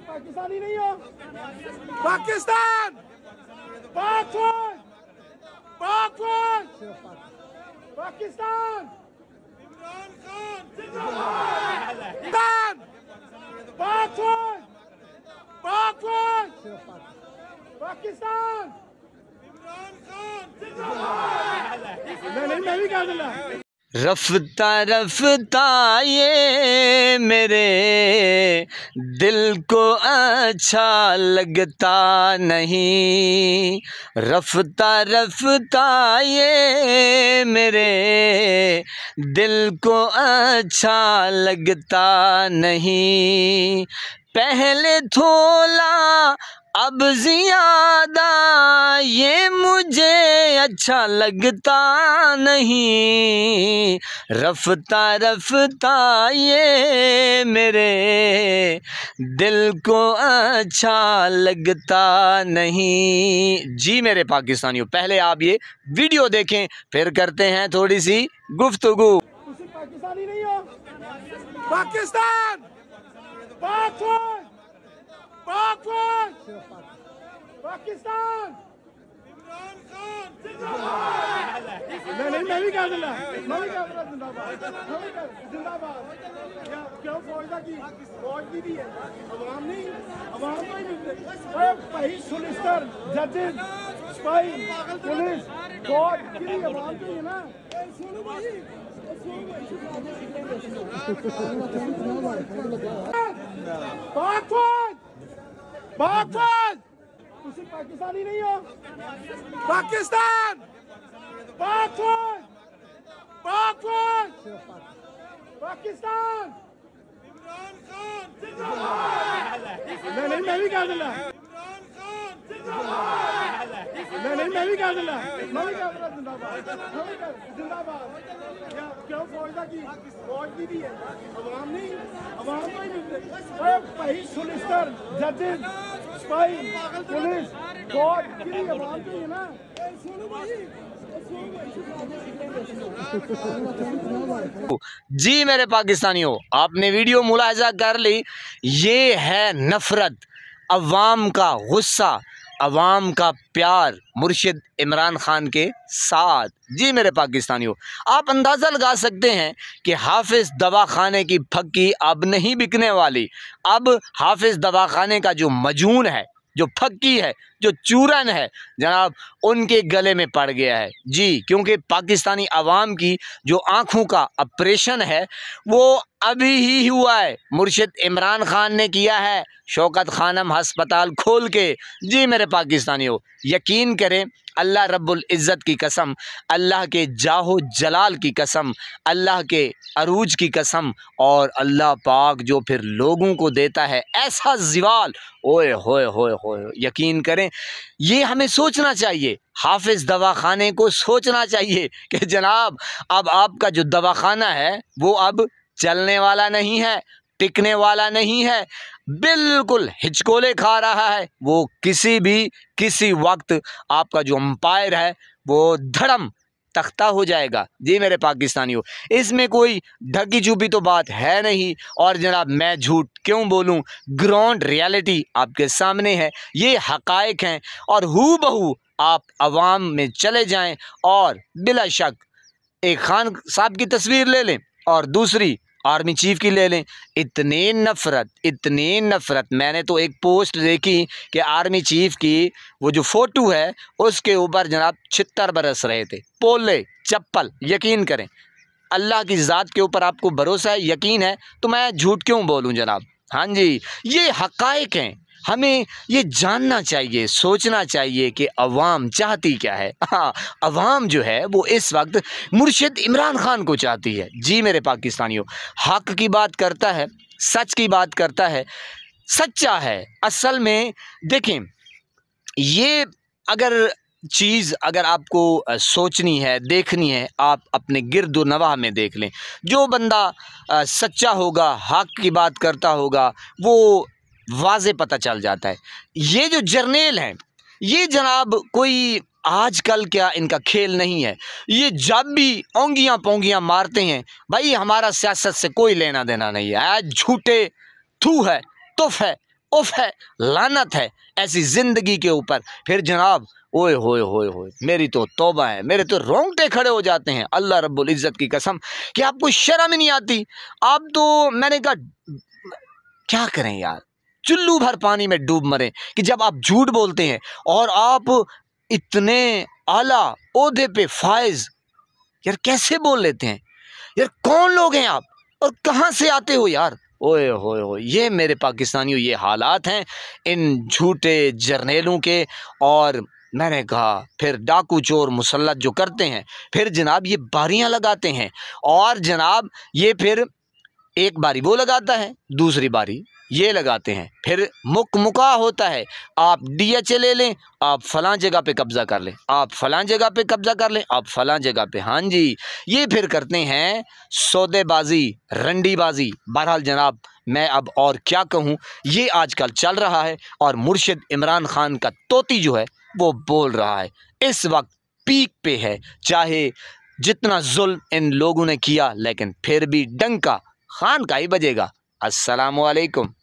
पाकिस्तानी नहीं हो। पाकिस्तान पाकिस्तान पाकिस्तान इमरान खान जिंदाबाद। पाकिस्तान इमरान खान जिंदाबाद। नहीं मैं भी कह दूंगा। रफ्ता रफ्ता ये मेरे दिल को अच्छा लगता नहीं, रफ्ता रफ्ता ये मेरे दिल को अच्छा लगता नहीं। पहले थोड़ा अब ज़्यादा ये मुझे अच्छा लगता नहीं, रफ्ता रफ्ता ये मेरे दिल को अच्छा लगता नहीं। जी मेरे पाकिस्तानियों, पहले आप ये वीडियो देखें फिर करते हैं थोड़ी सी गुफ्तगू। पाकिस्तानी नहीं हो। पाकिस्तान पाकिस्तान पाकिस्तान इमरान खान जिंदाबाद। नहीं मैं भी कह दूंगा। मैं भी कह दूंगा जिंदाबाद। क्यों फौज की है अवाम नहीं, अवाम को ही भाई सोलिसिटर जजेस सिपाही पुलिस फौज की अवाम की है ना। सुनो भाई पाकिस्तानी नहीं हो। पाकिस्तान पाकिस्तान इमरान खान जिंदाबाद। नहीं मैं भी कह दूंगा। इमरान खान जिंदाबाद। नहीं मैं भी कह दूंगा। मैं भी कह दूंगा जिंदाबाद। क्यों फौज की है अवाम नहीं, अवाम को ही भाई सोलिसिटर जजेस सिपाही पुलिस फौज की अवाम की है ना। सुनो भाई जी मेरे पाकिस्तानियों, आपने वीडियो मुलाहिजा कर ली। ये है नफ़रत, अवाम का गुस्सा, अवाम का प्यार मुर्शिद इमरान खान के साथ। जी मेरे पाकिस्तानियों, आप अंदाज़ा लगा सकते हैं कि हाफिज़ दवाखाने की फक्की अब नहीं बिकने वाली। अब हाफिज़ दवाखाने का जो मजून है, जो फक्की है, जो चूरन है जनाब, उनके गले में पड़ गया है। जी, क्योंकि पाकिस्तानी अवाम की जो आँखों का ऑपरेशन है वो अभी ही हुआ है, मुर्शिद इमरान खान ने किया है शौकत खानम हस्पताल खोल के। जी मेरे पाकिस्तानियों, यकीन करें, अल्लाह रब्बुल इज़्ज़त की कसम, अल्लाह के जाहो जलाल की कसम, अल्लाह के अरूज की कसम, और अल्लाह पाक जो फिर लोगों को देता है ऐसा ज़िवाल, ओए होए होए होए, यकीन करें ये हमें सोचना चाहिए। हाफिज़ दवाखाने को सोचना चाहिए कि जनाब अब आपका जो दवाखाना है वो अब चलने वाला नहीं है, टिकने वाला नहीं है, बिल्कुल हिचकोले खा रहा है। वो किसी वक्त आपका जो अंपायर है वो धड़म तख्ता हो जाएगा। जी मेरे पाकिस्तानियों, इसमें कोई ढकी छुपी तो बात है नहीं, और जनाब मैं झूठ क्यों बोलूं, ग्राउंड रियलिटी आपके सामने है, ये हकायक हैं, और हू बहू आप अवाम में चले जाएं और बिला शक एक खान साहब की तस्वीर ले लें और दूसरी आर्मी चीफ की ले लें, इतनी नफ़रत। मैंने तो एक पोस्ट देखी कि आर्मी चीफ की वो जो फ़ोटो है उसके ऊपर जनाब छितर बरस रहे थे, पोले चप्पल। यकीन करें, अल्लाह की ज़ात के ऊपर आपको भरोसा है, यकीन है, तो मैं झूठ क्यों बोलूं जनाब। हाँ जी, ये हक़ाइक़ हैं, हमें ये जानना चाहिए, सोचना चाहिए कि अवाम चाहती क्या है। हाँ, अवाम जो है वो इस वक्त मुर्शिद इमरान खान को चाहती है। जी मेरे पाकिस्तानियों, हक़ की बात करता है, सच की बात करता है, सच्चा है। असल में देखें, ये अगर चीज़ अगर आपको सोचनी है, देखनी है, आप अपने गिरदो नवाह में देख लें। जो बंदा सच्चा होगा, हक़ की बात करता होगा, वो वाज़े पता चल जाता है। ये जो जर्नेल हैं, ये जनाब कोई आजकल क्या इनका खेल नहीं है। ये जब भी ओंगियां पोंगियां मारते हैं, भाई हमारा सियासत से कोई लेना देना नहीं है, झूठे थू है, तुफ है, उफ है, लानत है ऐसी ज़िंदगी के ऊपर। फिर जनाब ओए होए होए होए, मेरी तो तौबा है, मेरे तो रोंगटे खड़े हो जाते हैं अल्लाह रब्बुल इज़्ज़त की कसम कि आपको शर्म ही नहीं आती। आप तो, मैंने कहा क्या करें यार, चुल्लू भर पानी में डूब मरे कि जब आप झूठ बोलते हैं और आप इतने आला ओहदे पे फायज, यार कैसे बोल लेते हैं यार, कौन लोग हैं आप और कहाँ से आते हो यार। ओए होए होए, ये मेरे पाकिस्तानियों ये हालात हैं इन झूठे जर्नेलों के। और मैंने कहा फिर डाकू चोर मुसल्लत जो करते हैं, फिर जनाब ये बारियां लगाते हैं, और जनाब ये फिर एक बारी वो लगाता है, दूसरी बारी ये लगाते हैं, फिर मुका होता है, आप DHA ले लें, आप फलां जगह पे कब्ज़ा कर लें, आप फलां जगह पे कब्ज़ा कर लें, आप फलां जगह पे, हाँ जी, ये फिर करते हैं सौदेबाजी, रंडीबाजी। बहरहाल जनाब मैं अब और क्या कहूँ, ये आजकल चल रहा है और मुर्शिद इमरान खान का तोती जो है वो बोल रहा है, इस वक्त पीक पे है। चाहे जितना जुल्म इन लोगों ने किया, लेकिन फिर भी डंका खान का ही बजेगा। अस्सलामु अलैकुम।